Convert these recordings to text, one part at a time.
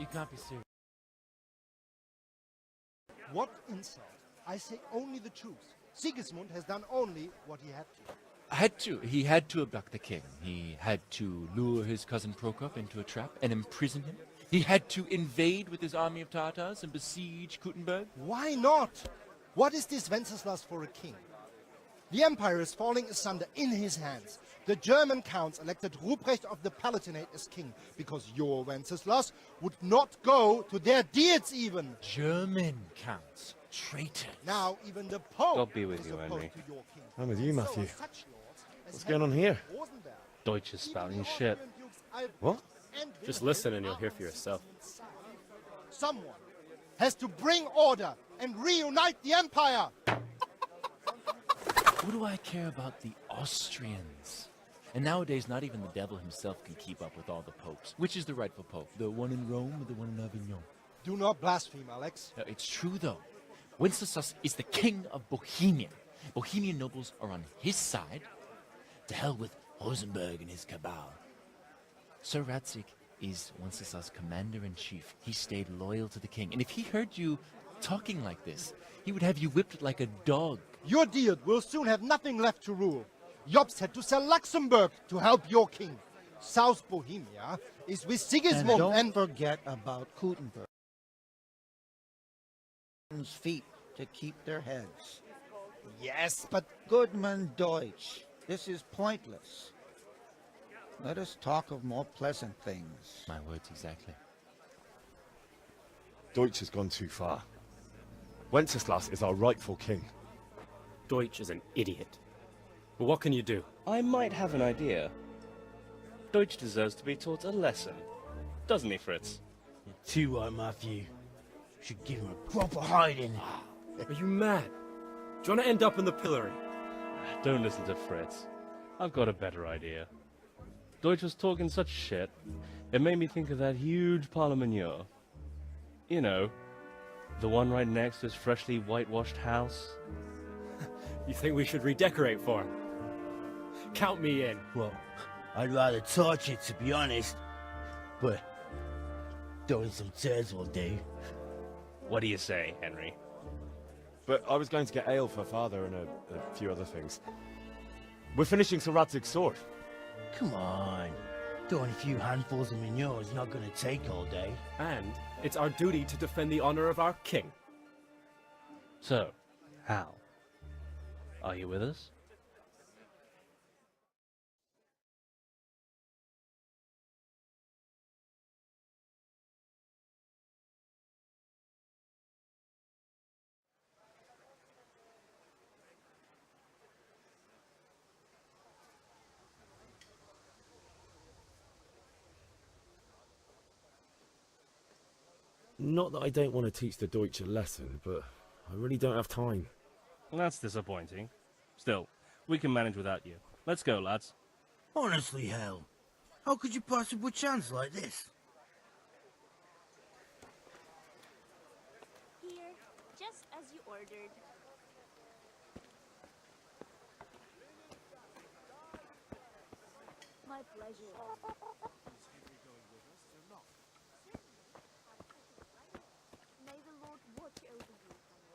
You can't be serious. What insult? I say only the truth. Sigismund has done only what he had to. He had to abduct the king. He had to lure his cousin Prokop into a trap and imprison him. He had to invade with his army of Tatars and besiege Kuttenberg. Why not? What is this Wenceslas for a king? The empire is falling asunder in his hands. The German counts elected Ruprecht of the Palatinate as king because your Wenceslas would not go to their deeds even. German counts. Traitors. Now even the Pope God be with is you, opposed Henry. to your king. I'm with you, Matthew. So such lords as What's going on here? Rosenberg, Deutsch is spouting shit. What? Just listen and you'll hear for yourself. Someone has to bring order and reunite the empire. What do I care about the Austrians? And nowadays, not even the devil himself can keep up with all the popes. Which is the rightful pope? The one in Rome or the one in Avignon? Do not blaspheme, Alex. No, it's true, though. Wenceslas is the king of Bohemia. Bohemian nobles are on his side. To hell with Rosenberg and his cabal. Sir Radzik is Wenceslas' commander-in-chief. He stayed loyal to the king. And if he heard you talking like this, he would have you whipped like a dog. Your deal will soon have nothing left to rule. Jobst had to sell Luxembourg to help your king. South Bohemia is with Sigismund and don't forget about Kuttenberg. Feet to keep their heads. Yes, but Goodman Deutsch, this is pointless. Let us talk of more pleasant things. My words exactly. Deutsch has gone too far. Wenceslas is our rightful king. Deutsch is an idiot. But what can you do? I might have an idea. Deutsch deserves to be taught a lesson. Doesn't he, Fritz? You're too right, Matthew. Should give him a proper hiding. Are you mad? Do you want to end up in the pillory? Don't listen to Fritz. I've got a better idea. Deutsch was talking such shit, it made me think of that huge parliament. You know, the one right next to his freshly whitewashed house. You think we should redecorate for him? Count me in. Well, I'd rather torch it, to be honest. But throwing some tears will do. What do you say, Henry? But I was going to get ale for father and a few other things. We're finishing Sir Radzig's sword. Come on. Throwing a few handfuls of manure is not going to take all day. And it's our duty to defend the honor of our king. So, Hal, are you with us? Not that I don't want to teach the Deutsch a lesson, but I really don't have time. That's disappointing. Still, we can manage without you. Let's go, lads. Honestly, Hal, how could you possibly chance like this? Here, just as you ordered. My pleasure. May the Lord watch over you, Henry.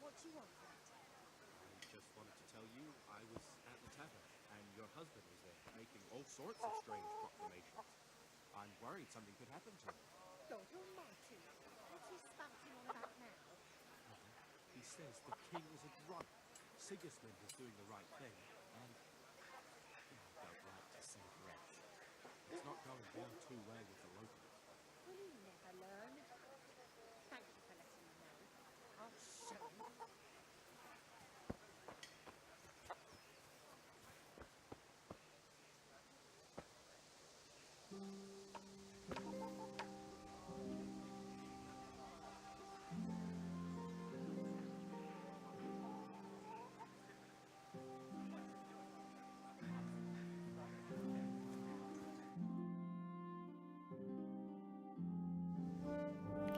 What do you want, Dad? I just wanted to tell you I was at the tavern, and your husband was there, making all sorts of strange proclamations. I'm worried something could happen to him. Lord Almighty, what's he spouting on about now? He says the king is a drunk. Sigismund is doing the right thing, and I don't like to say going down too well with the locals. Will you never learn? Thank you for letting me know. I'll show you.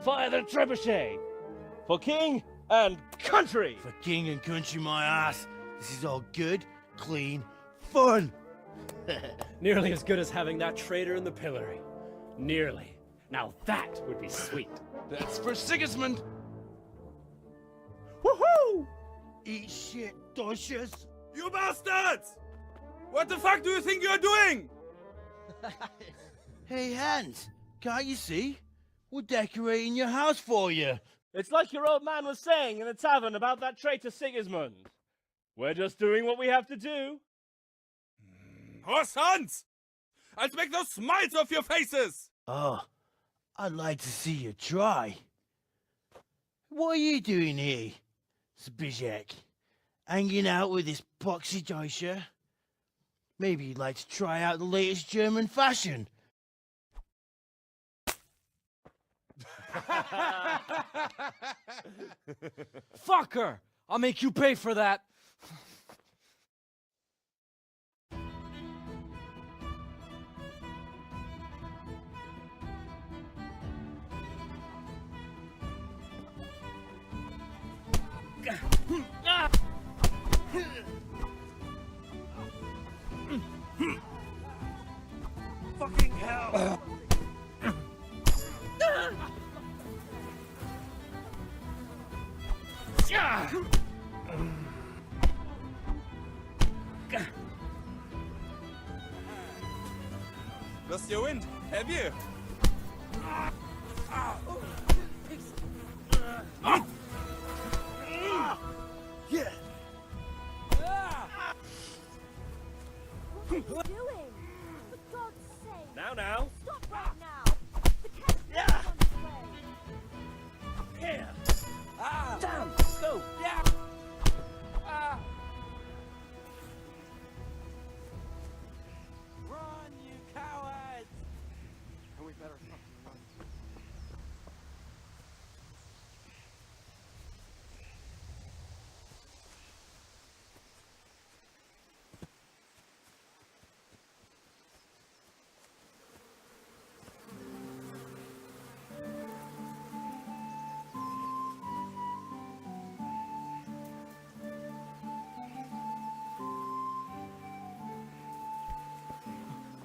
Fire the trebuchet! For king and country! For king and country, my ass. This is all good, clean, fun. Nearly as good as having that traitor in the pillory. Nearly. Now that would be sweet. That's for Sigismund! Woohoo! Eat shit, Docious. You bastards! What the fuck do you think you're doing? Hey, Hans, can't you see? We're decorating your house for you. It's like your old man was saying in the tavern about that traitor Sigismund. We're just doing what we have to do. Horse Hans! I'll make those smiles off your faces! Oh, I'd like to see you try. What are you doing here, Zbyszek? Hanging out with this poxy Deutscher? Maybe you'd like to try out the latest German fashion. Fucker! I'll make you pay for that. Fucking hell! Lost your wind, have you? Yeah. What are you doing? For God's sake! Now. Stop right now! The cat's Yeah. on its way! Yeah. Damn! Go! Yeah! Run, you cowards! And we better fucking run.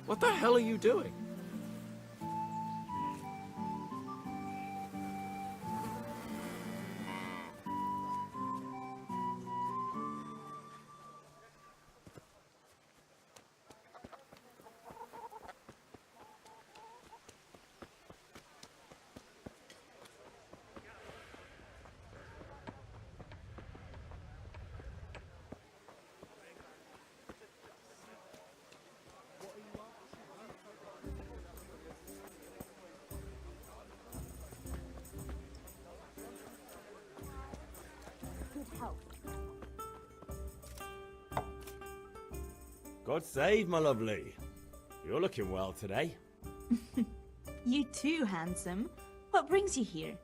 What the hell are you doing? Good health. God save, my lovely. You're looking well today. You too, handsome. What brings you here?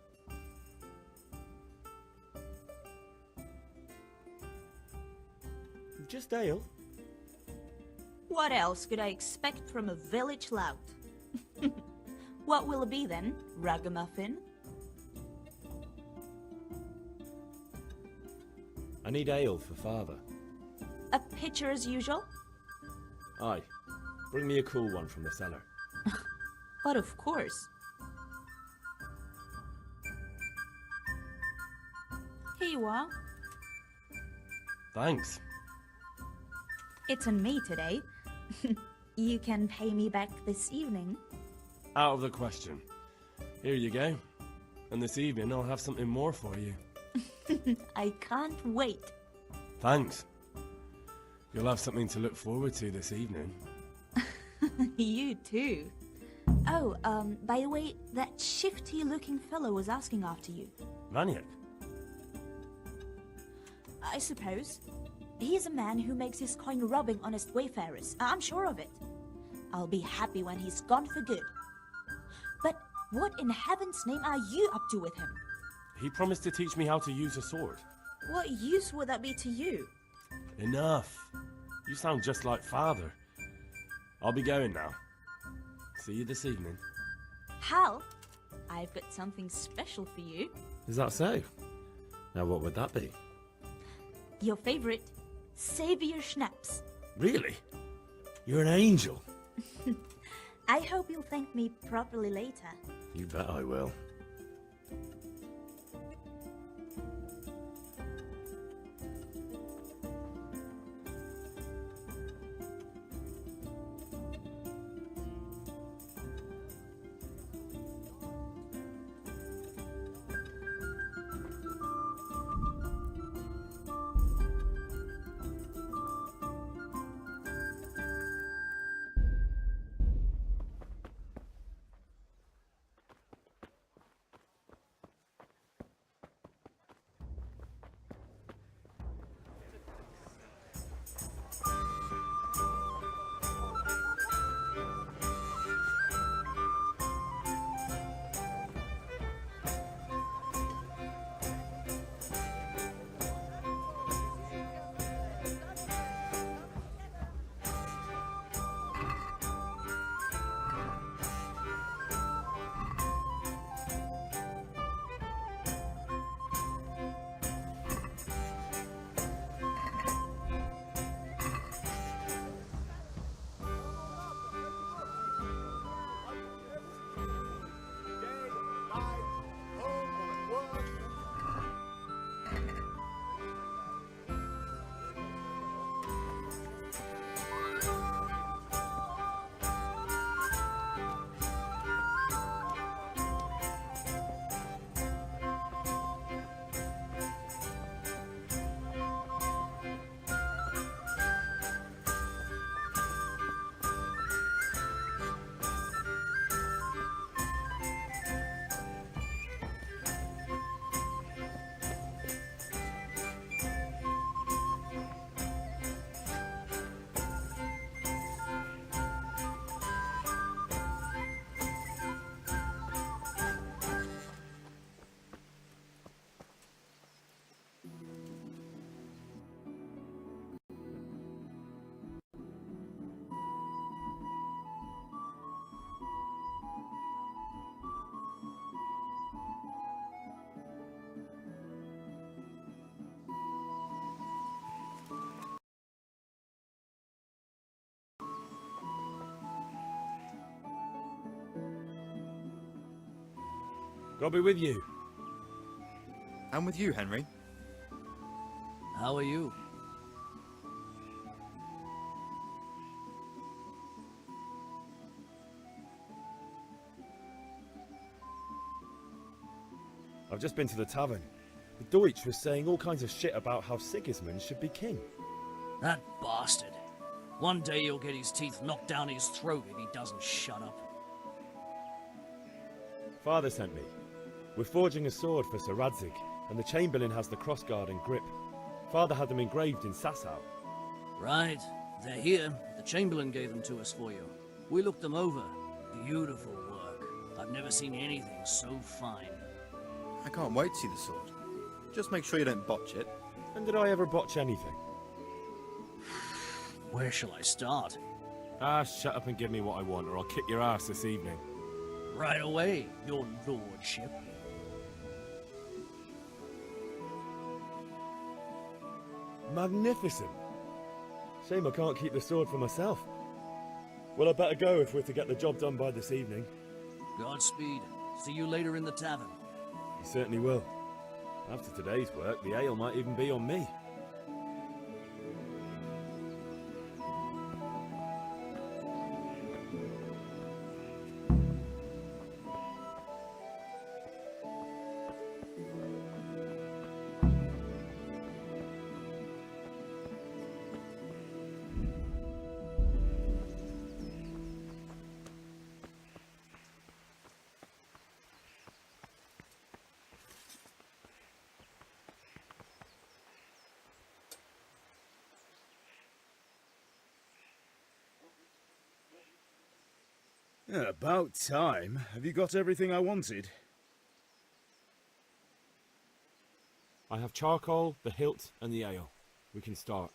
Just ale. What else could I expect from a village lout? What will it be then, ragamuffin? I need ale for father. A pitcher as usual? Aye. Bring me a cool one from the cellar. But of course. Here you are. Thanks. It's on me today. You can pay me back this evening. Out of the question. Here you go. And this evening I'll have something more for you. I can't wait. Thanks. You'll have something to look forward to this evening. You too. Oh, by the way, that shifty-looking fellow was asking after you. Maniac? I suppose. He's a man who makes his coin robbing honest wayfarers. I'm sure of it. I'll be happy when he's gone for good. But what in heaven's name are you up to with him? He promised to teach me how to use a sword. What use would that be to you? Enough. You sound just like father. I'll be going now. See you this evening. Hal, I've got something special for you. Is that so? Now what would that be? Your favorite, Savior Schnapps. Really? You're an angel. I hope you'll thank me properly later. You bet I will. God be with you. And with you, Henry. How are you? I've just been to the tavern. The Deutsch was saying all kinds of shit about how Sigismund should be king. That bastard. One day he'll get his teeth knocked down his throat if he doesn't shut up. Father sent me. We're forging a sword for Sir Radzig, and the Chamberlain has the crossguard and grip. Father had them engraved in Sasau. Right. They're here. The Chamberlain gave them to us for you. We looked them over. Beautiful work. I've never seen anything so fine. I can't wait to see the sword. Just make sure you don't botch it. And did I ever botch anything? Where shall I start? Ah, shut up and give me what I want, or I'll kick your ass this evening. Right away, your lordship. Magnificent. Shame I can't keep the sword for myself. Well, I better go if we're to get the job done by this evening. Godspeed. See you later in the tavern. You certainly will. After today's work, the ale might even be on me. About time. Have you got everything I wanted? I have charcoal, the hilt, and the ale. We can start.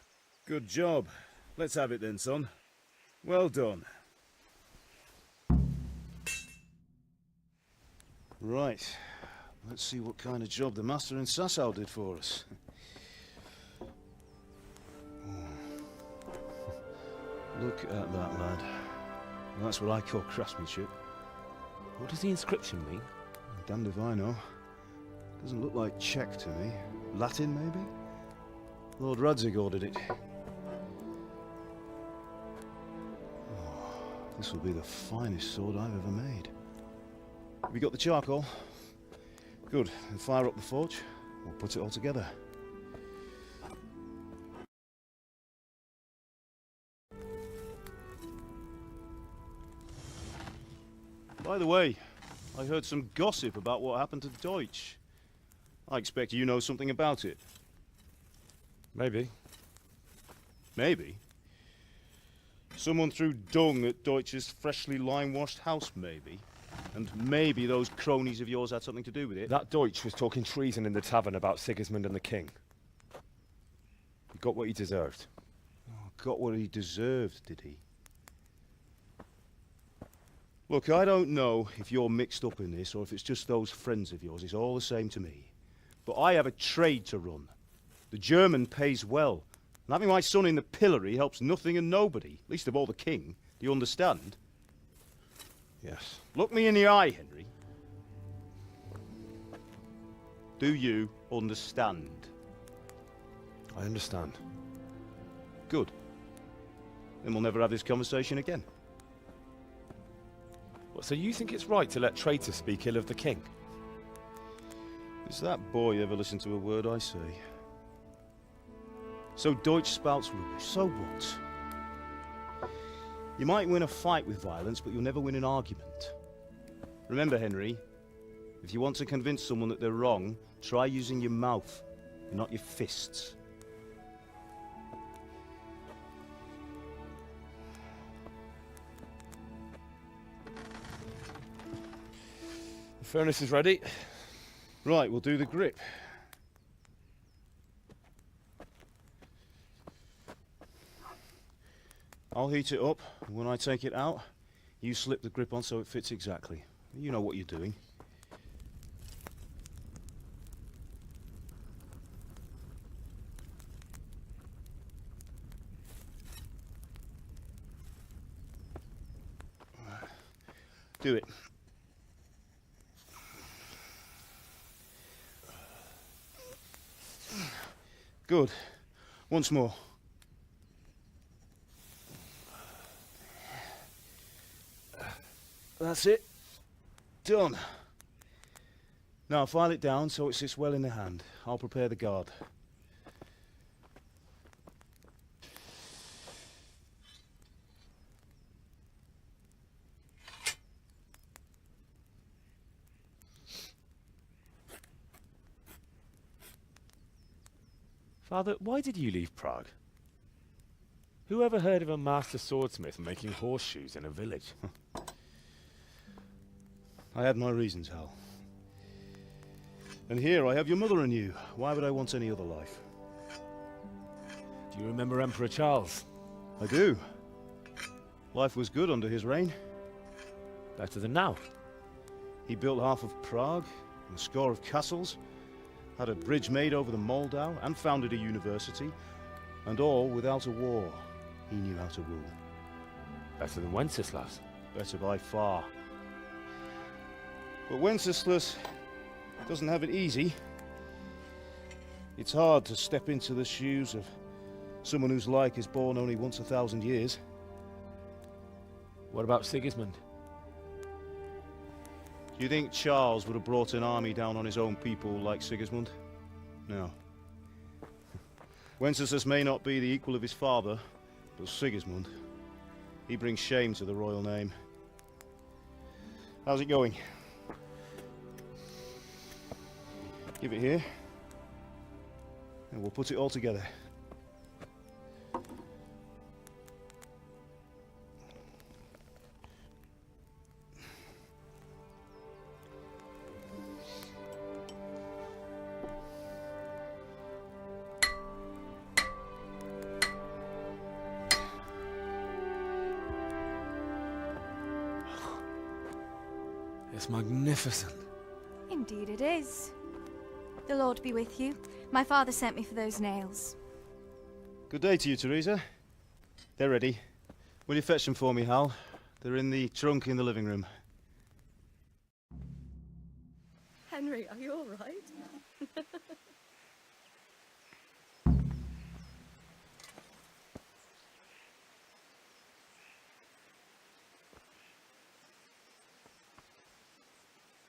Good job. Let's have it then, son. Well done. Right. Let's see what kind of job the master in Sasau did for us. Look at that, lad. That's what I call craftsmanship. What does the inscription mean? Damned if I know. Doesn't look like Czech to me. Latin, maybe? Lord Radzig ordered it. Oh, this will be the finest sword I've ever made. Have you got the charcoal? Good. Then fire up the forge. We'll put it all together. By the way, I heard some gossip about what happened to Deutsch. I expect you know something about it. Maybe. Maybe? Someone threw dung at Deutsch's freshly lime-washed house, maybe? And maybe those cronies of yours had something to do with it? That Deutsch was talking treason in the tavern about Sigismund and the king. He got what he deserved. Oh, got what he deserved, did he? Look, I don't know if you're mixed up in this or if it's just those friends of yours. It's all the same to me. But I have a trade to run. The German pays well. And having my son in the pillory helps nothing and nobody, least of all the king. Do you understand? Yes. Look me in the eye, Henry. Do you understand? I understand. Good. Then we'll never have this conversation again. What, so you think it's right to let traitors speak ill of the king? Does that boy ever listen to a word I say? So Deutsch spouts rubbish, so what? You might win a fight with violence, but you'll never win an argument. Remember, Henry, if you want to convince someone that they're wrong, try using your mouth, not your fists. The furnace is ready. Right, we'll do the grip. I'll heat it up, and when I take it out, you slip the grip on so it fits exactly. You know what you're doing. Do it. Good. Once more. That's it. Done. Now file it down so it sits well in the hand. I'll prepare the guard. Father, why did you leave Prague? Who ever heard of a master swordsmith making horseshoes in a village? I had my reasons, Hal. And here I have your mother and you. Why would I want any other life? Do you remember Emperor Charles? I do. Life was good under his reign. Better than now. He built half of Prague, and a score of castles, had a bridge made over the Moldau, and founded a university, and all without a war. He knew how to rule. Better than Wenceslas. Better by far. But Wenceslas doesn't have it easy. It's hard to step into the shoes of someone whose like is born only once 1,000 years. What about Sigismund? Do you think Charles would have brought an army down on his own people like Sigismund? No. Wenceslas may not be the equal of his father, but Sigismund, he brings shame to the royal name. How's it going? Give it here, and we'll put it all together. It's magnificent. Indeed it is. The Lord be with you. My father sent me for those nails. Good day to you, Teresa. They're ready. Will you fetch them for me, Hal? They're in the trunk in the living room. Henry, are you all right?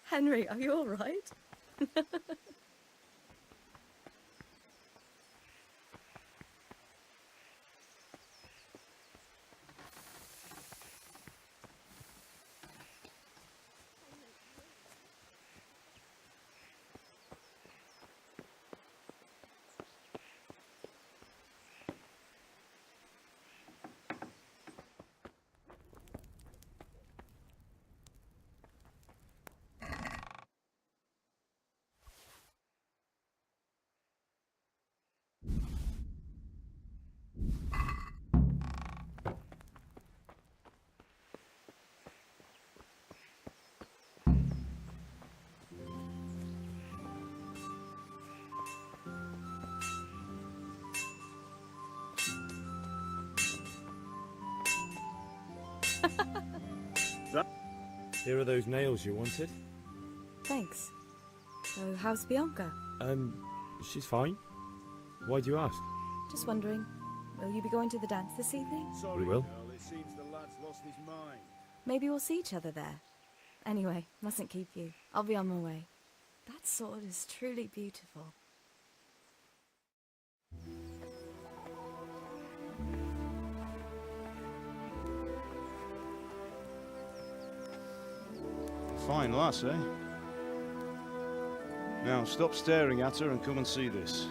Henry, are you all right? Here are those nails you wanted. Thanks. So, how's Bianca? She's fine. Why do you ask? Just wondering, will you be going to the dance this evening? We will. It seems the lad's lost his mind. Maybe we'll see each other there. Anyway, mustn't keep you. I'll be on my way. That sword is truly beautiful. Fine lass, eh? Now, stop staring at her and come and see this.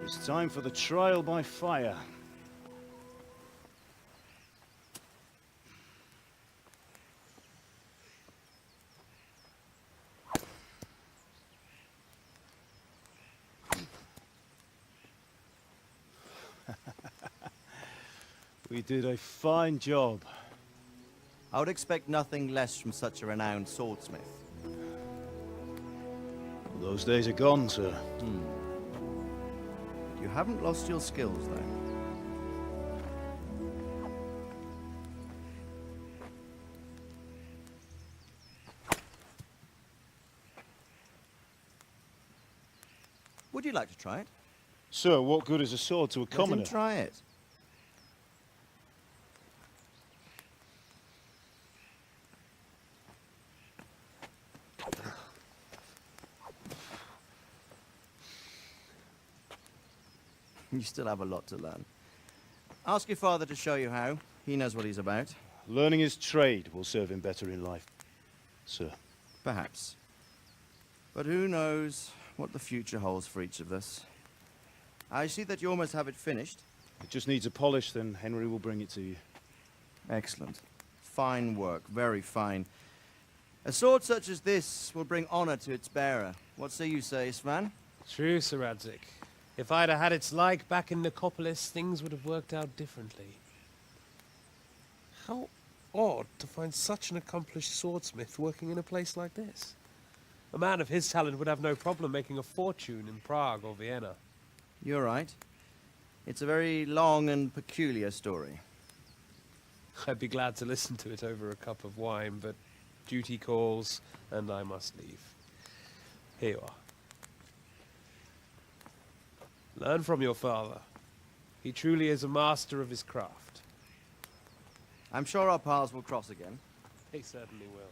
It's time for the trial by fire. We did a fine job. I would expect nothing less from such a renowned swordsmith. Those days are gone, sir. You haven't lost your skills, though. Would you like to try it? Sir, what good is a sword to a commoner? Let him try it. You still have a lot to learn. Ask your father to show you how. He knows what he's about. Learning his trade will serve him better in life, sir. Perhaps. But who knows what the future holds for each of us. I see that you almost have it finished. It just needs a polish, then Henry will bring it to you. Excellent. Fine work, very fine. A sword such as this will bring honor to its bearer. What say you, Svan? True, Sir Radzik. If I'd have had its like back in Nicopolis, things would have worked out differently. How odd to find such an accomplished swordsmith working in a place like this. A man of his talent would have no problem making a fortune in Prague or Vienna. You're right. It's a very long and peculiar story. I'd be glad to listen to it over a cup of wine, but duty calls, and I must leave. Here you are. Learn from your father. He truly is a master of his craft. I'm sure our paths will cross again. They certainly will.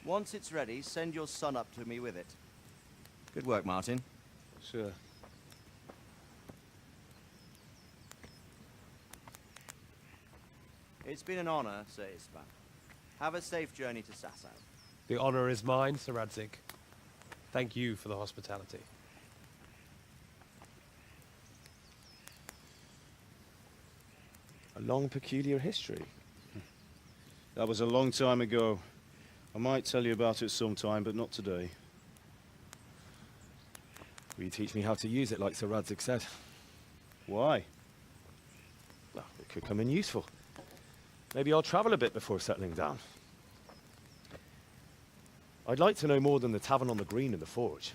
Once it's ready, send your son up to me with it. Good work, Martin. Sure. It's been an honor, Sir Ispan. Have a safe journey to Sasau. The honor is mine, Sir Radzik. Thank you for the hospitality. A long, peculiar history. That was a long time ago. I might tell you about it sometime, but not today. Will you teach me how to use it like Sir Radzik said? Why? Well, it could come in useful. Maybe I'll travel a bit before settling down. I'd like to know more than the tavern on the green and the forge.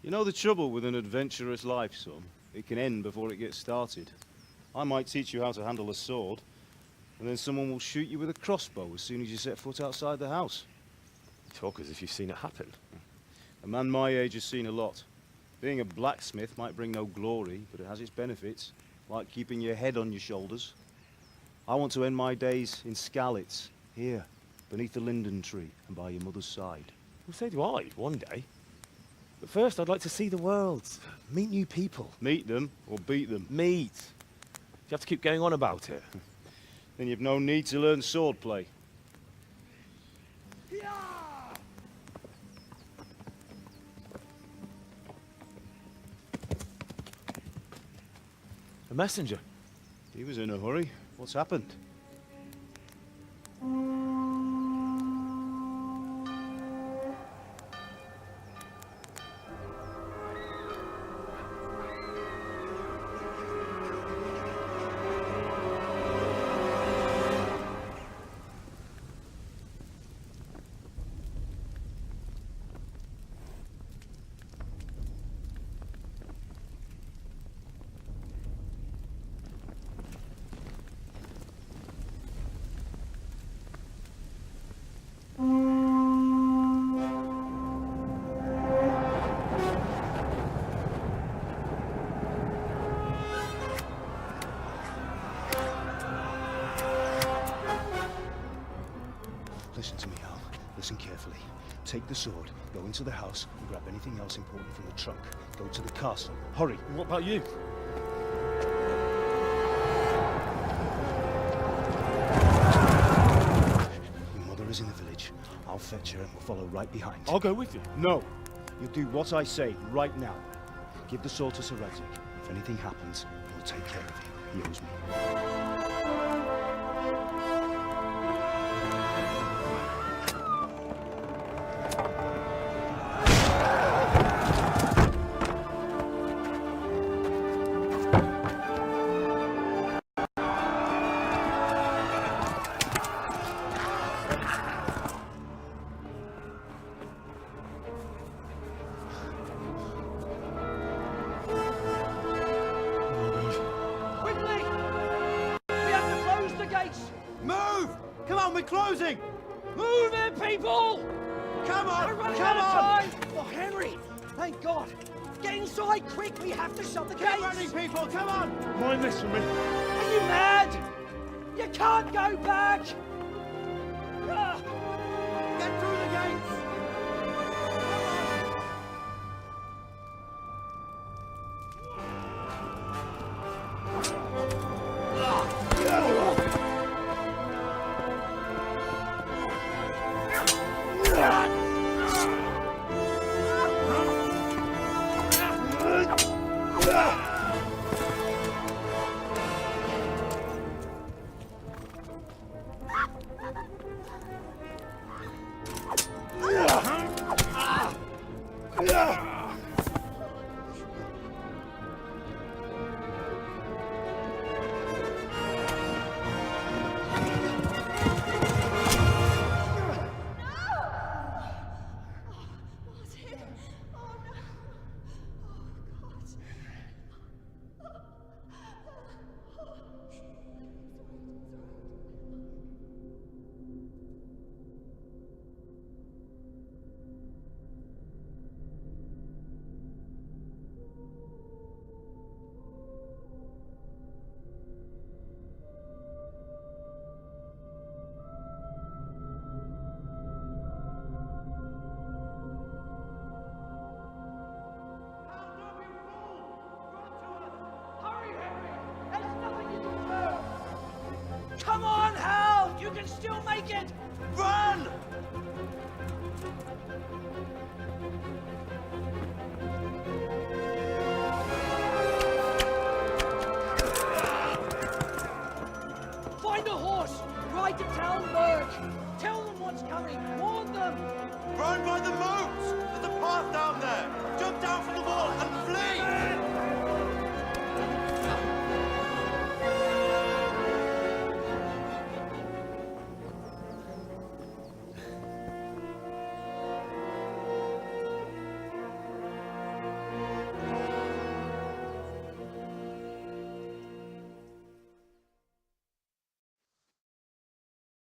You know the trouble with an adventurous life, son? It can end before it gets started. I might teach you how to handle a sword, and then someone will shoot you with a crossbow as soon as you set foot outside the house. You talk as if you've seen it happen. A man my age has seen a lot. Being a blacksmith might bring no glory, but it has its benefits, like keeping your head on your shoulders. I want to end my days in Skalitz, here, beneath the linden tree and by your mother's side. Well, so do I, one day. But first, I'd like to see the world, meet new people. Meet them or beat them? Meet. You have to keep going on about it. Then you've no need to learn swordplay. A messenger. He was in a hurry. What's happened? Listen to me, Hal. Listen carefully. Take the sword, go into the house, and grab anything else important from the trunk. Go to the castle. Hurry! What about you? Your mother is in the village. I'll fetch her and we'll follow right behind. I'll go with you. No! You'll do what I say right now. Give the sword to Sir Radzik. If anything happens, he'll take care of you. He owes me. Quickly! We have to close the gates! Move! Come on, we're closing! Move it, people! Come on! We're running Come out of on! time! Oh, Henry! Thank God! Get inside, quick! We have to shut the gates! Get ready, people! Come on! Mind this for me. Are you mad? You can't go back! Ah! Get through the gates! Yeah.